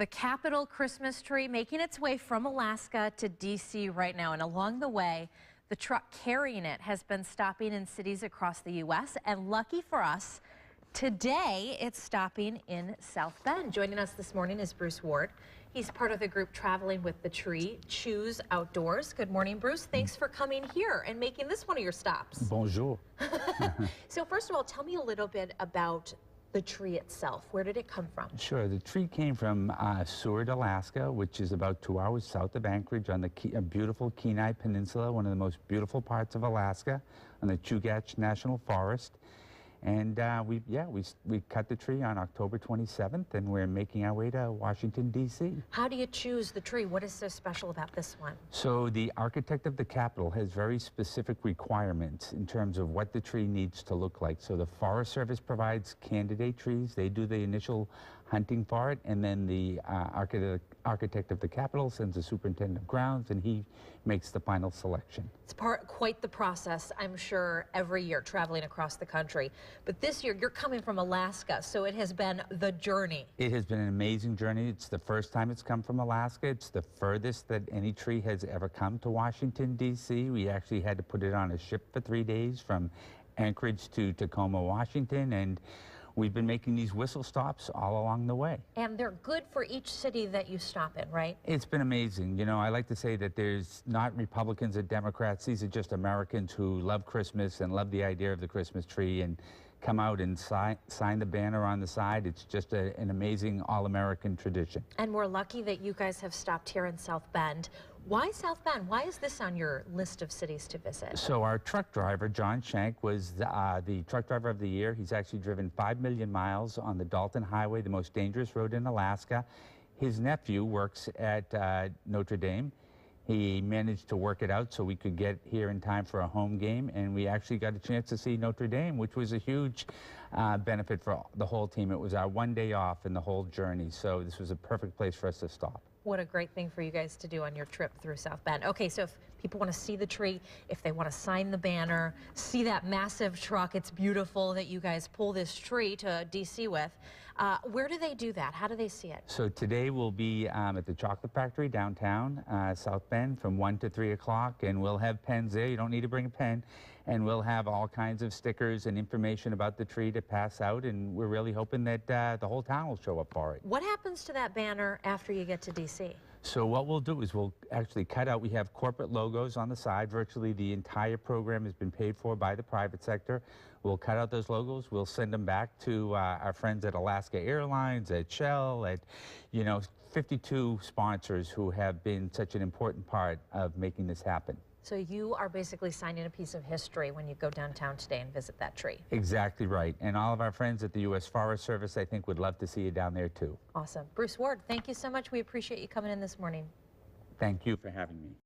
The Capitol Christmas tree making its way from Alaska to D.C. right now. And along the way, the truck carrying it has been stopping in cities across the U.S. And lucky for us, today it's stopping in South Bend. Joining us this morning is Bruce Ward. He's part of the group traveling with the tree, Choose Outdoors. Good morning, Bruce. Thanks for coming here and making this one of your stops. Bonjour. So first of all, tell me a little bit about the tree itself. Where did it come from? Sure. The tree came from Seward, Alaska, which is about 2 hours south of Anchorage on the beautiful Kenai Peninsula, one of the most beautiful parts of Alaska, on the Chugach National Forest. And we cut the tree on October 27th, and we're making our way to Washington, D.C. How do you choose the tree? What is so special about this one? So the architect of the Capitol has very specific requirements in terms of what the tree needs to look like. So the Forest Service provides candidate trees. They do the initial hunting for it, and then the architect of the Capitol sends the superintendent of grounds, and he makes the final selection. It's quite the process, I'm sure, every year traveling across the country. But this year, you're coming from Alaska, so it has been the journey. It has been an amazing journey. It's the first time it's come from Alaska. It's the furthest that any tree has ever come to Washington, D.C. We actually had to put it on a ship for 3 days from Anchorage to Tacoma, Washington, and we've been making these whistle stops all along the way. And they're good for each city that you stop in, right? It's been amazing. You know, I like to say that there's not Republicans or Democrats. These are just Americans who love Christmas and love the idea of the Christmas tree and come out and sign the banner on the side. It's just an amazing all-American tradition. And we're lucky that you guys have stopped here in South Bend. Why South Bend? Why is this on your list of cities to visit? So our truck driver, John Shank, was the truck driver of the year. He's actually driven 5 million miles on the Dalton Highway, the most dangerous road in Alaska. His nephew works at Notre Dame. He managed to work it out so we could get here in time for a home game, and we actually got a chance to see Notre Dame, which was a huge benefit for the whole team. It was our 1 day off in the whole journey, so this was a perfect place for us to stop. What a great thing for you guys to do on your trip through South Bend. Okay, so if people want to see the tree, if they want to sign the banner, see that massive truck, it's beautiful that you guys pull this tree to D.C. with. Where do they do that? How do they see it? So today we'll be at the Chocolate Factory downtown, South Bend, from 1 to 3 o'clock, and we'll have pens there. You don't need to bring a pen. And we'll have all kinds of stickers and information about the tree to pass out, and we're really hoping that the whole town will show up for it. What happens to that banner after you get to D.C.? So what we'll do is we'll actually cut out, we have corporate logos on the side. Virtually the entire program has been paid for by the private sector. We'll cut out those logos. We'll send them back to our friends at Alaska Airlines, at Shell, at, 52 sponsors who have been such an important part of making this happen. So you are basically signing a piece of history when you go downtown today and visit that tree. Exactly right. And all of our friends at the U.S. Forest Service, I think, would love to see you down there, too. Awesome. Bruce Ward, thank you so much. We appreciate you coming in this morning. Thank you for having me.